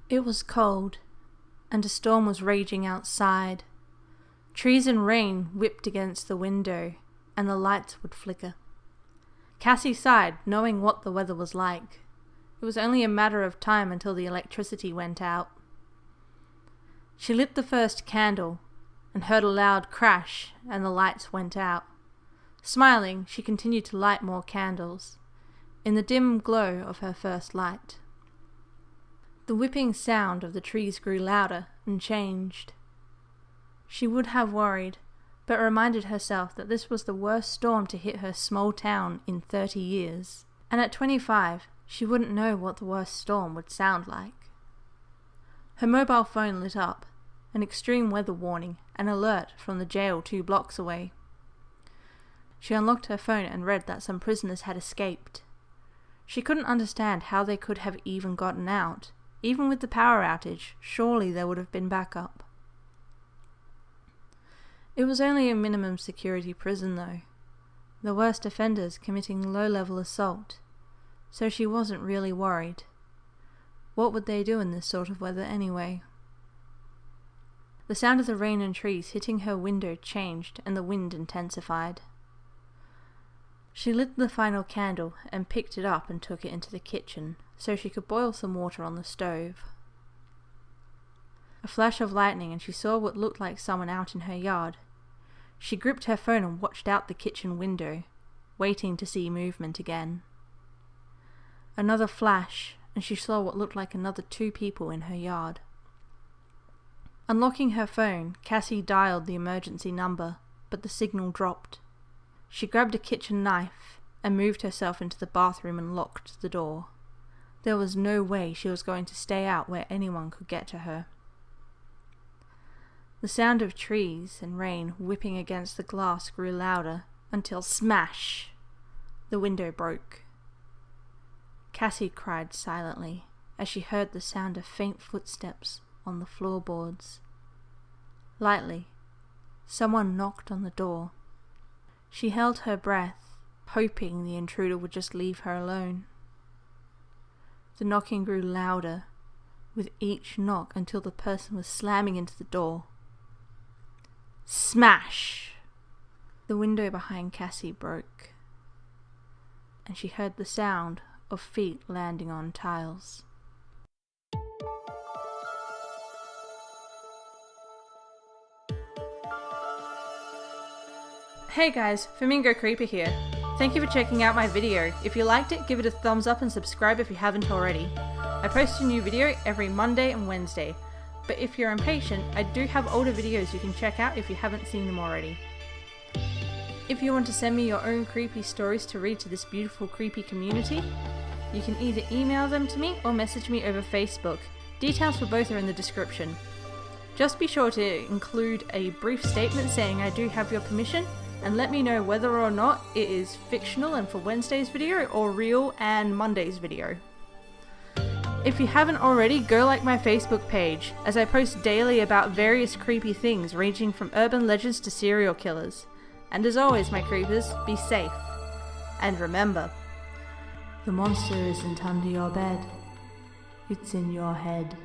It was cold, and a storm was raging outside. Trees and rain whipped against the window, and the lights would flicker. Cassie sighed, knowing what the weather was like. It was only a matter of time until the electricity went out. She lit the first candle, and heard a loud crash, and the lights went out. Smiling, she continued to light more candles, in the dim glow of her first light. The whipping sound of the trees grew louder and changed. She would have worried, but reminded herself that this was the worst storm to hit her small town in 30 years, and at 25, she wouldn't know what the worst storm would sound like. Her mobile phone lit up, an extreme weather warning, an alert from the jail 2 blocks away. She unlocked her phone and read that some prisoners had escaped. She couldn't understand how they could have even gotten out. Even with the power outage, surely there would have been backup. It was only a minimum security prison though, the worst offenders committing low-level assault, so she wasn't really worried. What would they do in this sort of weather anyway? The sound of the rain and trees hitting her window changed and the wind intensified. She lit the final candle and picked it up and took it into the kitchen so she could boil some water on the stove. A flash of lightning and she saw what looked like someone out in her yard. She gripped her phone and watched out the kitchen window, waiting to see movement again. Another flash, and she saw what looked like another 2 people in her yard. Unlocking her phone, Cassie dialed the emergency number, but the signal dropped. She grabbed a kitchen knife and moved herself into the bathroom and locked the door. There was no way she was going to stay out where anyone could get to her. The sound of trees and rain whipping against the glass grew louder until smash! The window broke. Cassie cried silently as she heard the sound of faint footsteps on the floorboards. Lightly, someone knocked on the door. She held her breath, hoping the intruder would just leave her alone. The knocking grew louder with each knock until the person was slamming into the door. Smash! The window behind Cassie broke, and she heard the sound of feet landing on tiles. Hey guys, Flamingo Creeper here. Thank you for checking out my video. If you liked it, give it a thumbs up and subscribe if you haven't already. I post a new video every Monday and Wednesday, but if you're impatient, I do have older videos you can check out if you haven't seen them already. If you want to send me your own creepy stories to read to this beautiful creepy community, you can either email them to me or message me over Facebook. Details for both are in the description. Just be sure to include a brief statement saying I do have your permission, and let me know whether or not it is fictional and for Wednesday's video or real and Monday's video. If you haven't already, go like my Facebook page, as I post daily about various creepy things ranging from urban legends to serial killers. And as always, my creepers, be safe. And remember, the monster isn't under your bed, it's in your head.